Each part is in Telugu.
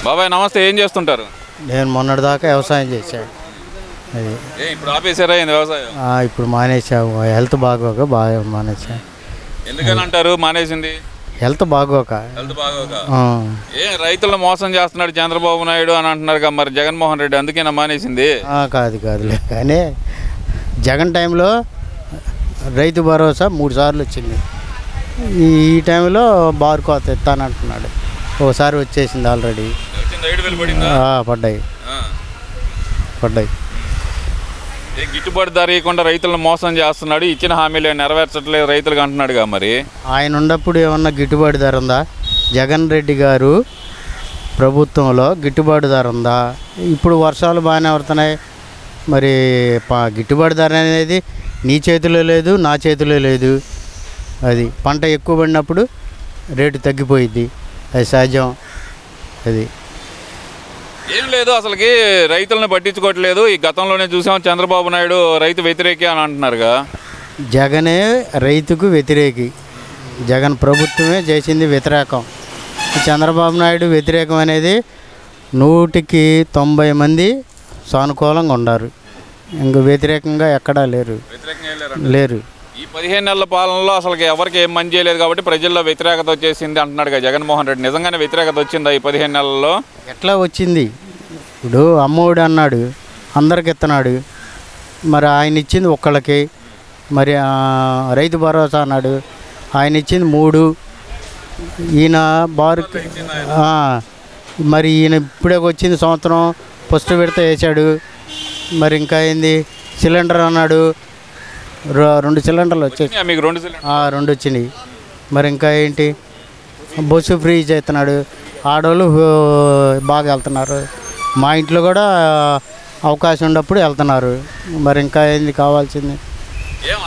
బాబాయ్ నమస్తే, ఏం చేస్తుంటారు? నేను మొన్నటిదాకా వ్యవసాయం చేశాను. అది ఇప్పుడు ఆపేసారా వ్యవసాయం? ఇప్పుడు మానేసాము. హెల్త్ బాగోక బాగా మానేసాము. ఎందుకని అంటారు మానేసింది? హెల్త్ బాగోక. రైతులను మోసం చేస్తున్నాడు చంద్రబాబు నాయుడు అని అంటున్నారు మరి జగన్మోహన్ రెడ్డి, అందుకేనా మానేసింది? కాదులే, కానీ జగన్ టైంలో రైతు భరోసా 3 సార్లు వచ్చింది. ఈ టైంలో బారు కోత ఎత్తానంటున్నాడు. ఒకసారి వచ్చేసింది ఆల్రెడీ. పడ్డాయి. గిట్టుబాటు ధర ఇవ్వకుండా రైతులను మోసం చేస్తున్నాడు, ఇచ్చిన హామీలు నెరవేర్చట్లేదు రైతులకు అంటున్నాడుగా. మరి ఆయన ఉన్నప్పుడు ఏమన్నా గిట్టుబాటు ధర ఉందా? జగన్ రెడ్డి గారు ప్రభుత్వంలో గిట్టుబాటు ధర ఉందా? ఇప్పుడు వర్షాలు బాగానే పడుతున్నాయి. మరి గిట్టుబాటు ధర అనేది నీ చేతిలో లేదు, నా చేతిలో లేదు. అది పంట ఎక్కువ పడినప్పుడు రేటు తగ్గిపోయిద్ది, అది సహజం. అది ఏం లేదు, అసలుకి రైతులను పట్టించుకోవట్లేదు. ఈ గతంలోనే చూసాం చంద్రబాబు నాయుడు రైతు వ్యతిరేకి అని అంటున్నారుగా. జగనే రైతుకు వ్యతిరేకి. జగన్ ప్రభుత్వమే చేసింది వ్యతిరేకం. చంద్రబాబు నాయుడు వ్యతిరేకం అనేది 100కి 90 మంది సానుకూలంగా ఉన్నారు. ఇంక వ్యతిరేకంగా ఎక్కడా లేరు. ఈ 15 నెలల పాలనలో అసలు ఎవరికి ఏం మంచి చేయలేదు కాబట్టి ప్రజల్లో వ్యతిరేకత వచ్చేసింది అంటున్నాడుగా జగన్మోహన్ రెడ్డి. నిజంగానే వ్యతిరేకత వచ్చిందా ఈ 15 నెలల్లో? ఎట్లా వచ్చింది? ఇప్పుడు అమ్మఒడి అన్నాడు, అందరికి ఇస్తున్నాడు. మరి ఆయన ఇచ్చింది ఒక్కళ్ళకి. మరి రైతు భరోసా అన్నాడు, ఆయన ఇచ్చింది 3. ఈయన బారుకి మరి ఈయన ఇప్పుడే వచ్చింది సంవత్సరం ఫస్ట్ విడత వేసాడు. మరి ఇంకా ఏంది? సిలిండర్ అన్నాడు, 2 సిలిండర్లు వచ్చాయి. మీకు 2 వచ్చినాయి. మరి ఇంకా ఏంటి? బస్సు ఫ్రీ చేస్తున్నాడు. ఆడవాళ్ళు బాగా వెళ్తున్నారు. మా ఇంట్లో కూడా అవకాశం ఉన్నప్పుడు వెళ్తున్నారు. మరి ఇంకా ఏంది కావాల్సింది?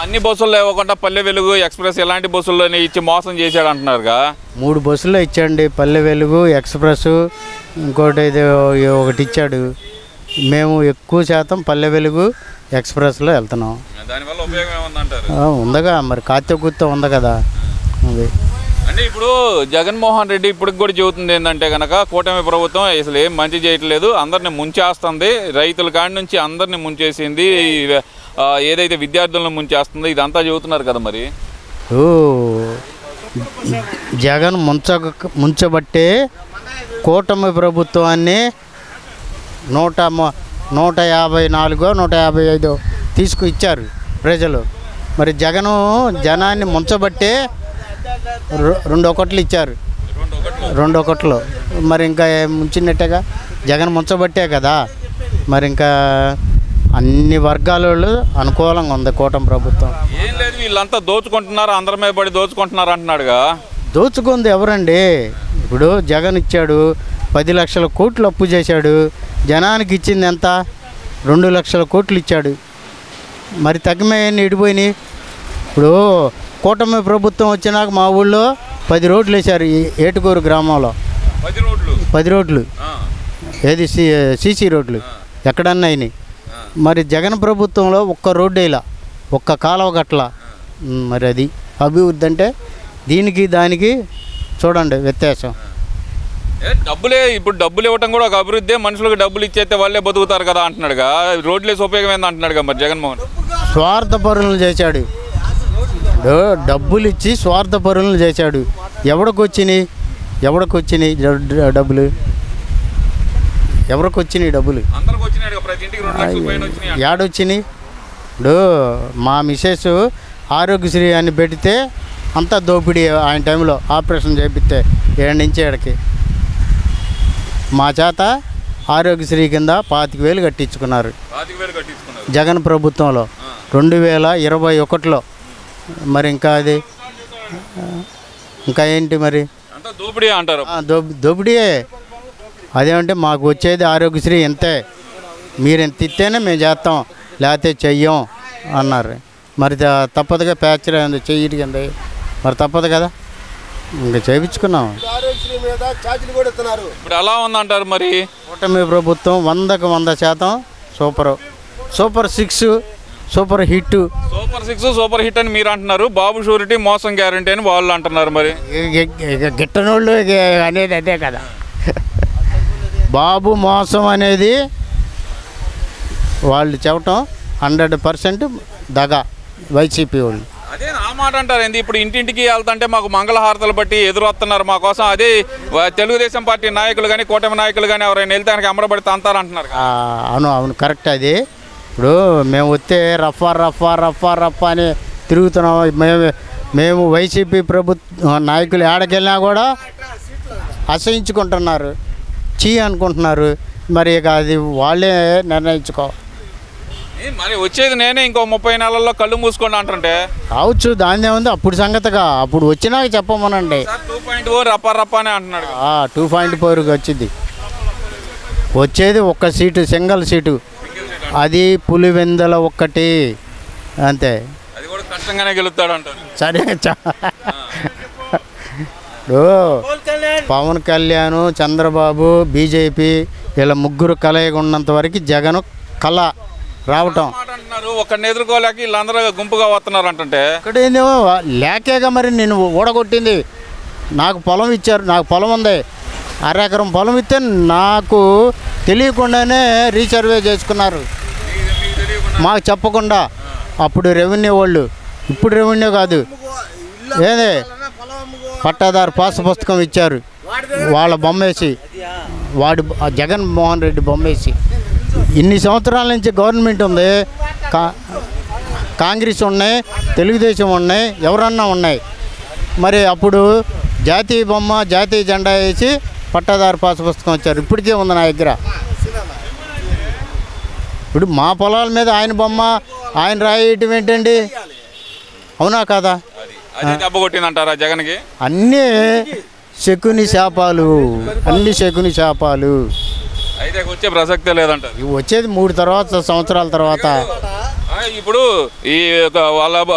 అన్ని బస్సుల్లో ఇవ్వకుండా పల్లె వెలుగు, ఎక్స్ప్రెస్ ఇలాంటి బస్సుల్లోనే ఇచ్చి మోసం చేశాడు అంటున్నారుగా. 3 బస్సుల్లో ఇచ్చాండి, పల్లె వెలుగు, ఎక్స్ప్రెస్, ఇంకోటి ఇది ఒకటి ఇచ్చాడు. మేము ఎక్కువ శాతం పల్లె వెలుగు, ఎక్స్ప్రెస్లో వెళ్తున్నాం. దానివల్ల ఉపయోగం ఏముందంటారు? ఉందగా, మరి కాత్యకూర్త ఉంది కదా. అది అంటే ఇప్పుడు జగన్మోహన్ రెడ్డి ఇప్పటికి కూడా చెబుతుంది ఏంటంటే కనుక కూటమి ప్రభుత్వం అసలు ఏం మంచి చేయట్లేదు, అందరిని ముంచేస్తుంది, రైతుల కాడి నుంచి అందరిని ముంచేసింది, ఏదైతే విద్యార్థులను ముంచేస్తుందో ఇదంతా చెబుతున్నారు కదా. మరి జగన్ ముంచబట్టే కూటమి ప్రభుత్వాన్ని 154 155 తీసుకు ఇచ్చారు ప్రజలు. మరి జనాన్ని ముంచబట్టే 2 ఒకట్లు ఇచ్చారు. 2 ఒకట్లు మరి ఇంకా ముంచినట్టేగా. జగన్ ముంచబట్టే కదా. మరి ఇంకా అన్ని వర్గాల వాళ్ళు అనుకూలంగా ఉంది కూటమి ప్రభుత్వం. ఏం లేదు, వీళ్ళంతా దోచుకుంటున్నారు, అందరి మీద పడి దోచుకుంటున్నారు అంటున్నాడుగా. దోచుకుంది ఎవరండి? ఇప్పుడు జగన్ ఇచ్చాడు 10 లక్షల కోట్లు అప్పు చేశాడు. జనానికి ఇచ్చింది ఎంత? 2 లక్షల కోట్లు ఇచ్చాడు. మరి తగ్గమేయన్ని ఇడిపోయినాయి. ఇప్పుడు కూటమి ప్రభుత్వం వచ్చినాక మా ఊళ్ళో 10 రోడ్లు వేశారు. ఏటుకూరు గ్రామంలో 10 రోడ్లు. ఏది సీసీ రోడ్లు ఎక్కడన్నా అయినాయి. మరి జగన్ ప్రభుత్వంలో ఒక్క రోడ్డు వేయాల, ఒక్క కాలువ గట్ల. మరి అది అభివృద్ధి అంటే దీనికి దానికి చూడండి వ్యత్యాసం. డబ్బులే, ఇప్పుడు డబ్బులు ఇవ్వటం కూడా ఒక అభివృద్ధి. మనుషులకు డబ్బులు ఇచ్చేస్తే వాళ్ళే బతుకుతారు కదా అంటున్నాడుగా. రోడ్లేసి ఉపయోగం ఏంది అంటున్నాడుగా మరి జగన్మోహన్. స్వార్థపరులను చేశాడు. డబ్బులు ఇచ్చి స్వార్థపరులను చేశాడు. ఎవడికొచ్చినాయి డబ్బులు? ఎవరికొచ్చినాయి డబ్బులు? ఏడొచ్చినాయి? ఇప్పుడు మా మిసెస్ ఆరోగ్యశ్రీ అని పెడితే అంతా దోపిడీ. ఆయన టైంలో ఆపరేషన్ చేపిస్తే 7 నుంచి 7కి మా చేత ఆరోగ్యశ్రీ కింద 25,000 కట్టించుకున్నారు జగన్ ప్రభుత్వంలో 2021లో. మరి ఇంకా అది ఇంకా ఏంటి? మరి దోపిడీ అంటారు. దోపిడీయే. అదేమంటే మాకు వచ్చేది ఆరోగ్యశ్రీ ఇంతే, మీరు ఎంత ఇస్తేనే మేము చేస్తాం, లేకపోతే చెయ్యం అన్నారు. మరి తప్పదుగా ప్యాచర్ చెయ్యి కింద, మరి తప్పదు కదా. ఇంకా చేయించుకున్నాం. ఇప్పుడు ఎలా ఉందంటారు మరి? కూటమి ప్రభుత్వం 100కి 100% super 6 super hit. Super 6 super hit అని మీరు అంటున్నారు. బాబు షూరిటీ మోసం గ్యారంటీ అని వాళ్ళు అంటున్నారు. మరి గిట్టనోళ్ళు అనేది అదే కదా. బాబు మోసం అనేది వాళ్ళు చెప్పటం 100% దగా వైసీపీ వాళ్ళు. అదే ఆ మాట అంటారు ఏంది, ఇప్పుడు ఇంటింటికి వెళ్తుంటే మాకు మంగళహారతలు బట్టి ఎదురొస్తున్నారు మా కోసం. అదే తెలుగుదేశం పార్టీ నాయకులు కానీ కూటమి నాయకులు కానీ ఎవరైనా వెళ్తే ఆయనకి అమరబడి తంతారంటున్నారు. అవును అవును కరెక్ట్. అది ఇప్పుడు మేము వస్తే రఫా రఫా రఫా రఫా అని తిరుగుతున్నాం. మేము వైసీపీ ప్రభుత్వ నాయకులు ఏడకెళ్ళినా కూడా అసహించుకుంటున్నారు, అనుకుంటున్నారు. మరి ఇక అది వాళ్ళే నిర్ణయించుకో. మరి వచ్చేది నేనే ఇంకో 30 నెలల్లో కళ్ళు మూసుకోండి అంటుంటే కావచ్చు, దాని ఏముంది. అప్పుడు సంగతిగా అప్పుడు వచ్చినాక చెప్పమనండి. 2.4 రప్ప రప్ప అని అంటున్నాడు. 2.4కి వచ్చింది. వచ్చేది ఒక్క సీటు, సింగిల్ సీటు, అది పులివెందుల ఒక్కటి అంతే. అది కూడా కష్టంగానే గెలుస్తాడు అంటారు. సరే పవన్ కళ్యాణ్, చంద్రబాబు, బీజేపీ ఇలా ముగ్గురు కలయిక ఉన్నంత వరకు జగన్ కళ రావటం. ఒకరిని ఎదుర్కోలేక వీళ్ళందరూ గుంపుగా వస్తున్నారు అంటుంటే ఇక్కడ ఏందేమో లేకేగా మరి నేను ఓడగొట్టింది. నాకు పొలం ఇచ్చారు, నాకు పొలం ఉంది, 1/2 ఎకరం పొలం ఇస్తే నాకు తెలియకుండానే రీసర్వే చేసుకున్నారు, మాకు చెప్పకుండా. అప్పుడు రెవెన్యూ వాళ్ళు, ఇప్పుడు రెవెన్యూ కాదు, ఏదే పట్టాదారు పాస్ పుస్తకం ఇచ్చారు, వాళ్ళ బొమ్మేసి, జగన్మోహన్ రెడ్డి బొమ్మేసి. ఇన్ని సంవత్సరాల నుంచి గవర్నమెంట్ ఉంది, కాంగ్రెస్ ఉన్నాయి, తెలుగుదేశం ఉన్నాయి, ఎవరన్నా ఉన్నాయి. మరి అప్పుడు జాతీయ బొమ్మ, జాతీయ జెండా వేసి పట్టాదారు పాస్ పుస్తకం వచ్చారు. ఇప్పటికే ఉంది నా దగ్గర. ఇప్పుడు మా పొలాల మీద ఆయన బొమ్మ, ఆయన రాయటం ఏంటండి? అవునా కాదా? దెబ్బ కొట్టిందంటారా జగన్కి? అన్నీ శకుని శాపాలు, అన్ని శకుని శాపాలు. అయితే వచ్చే ప్రసక్తే లేదంటారు. వచ్చేది 3 సంవత్సరాల తర్వాత. ఇప్పుడు ఈ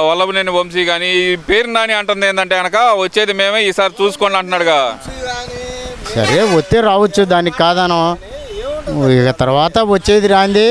వల్లభనేని వంశీ కానీ పేరు నాని అంటుంది ఏంటంటే కనుక వచ్చేది మేమే, ఈసారి చూసుకోండి అంటున్నాడుగా. సరే వస్తే రావచ్చు, దానికి కాదనం. ఇక తర్వాత వచ్చేది రాంది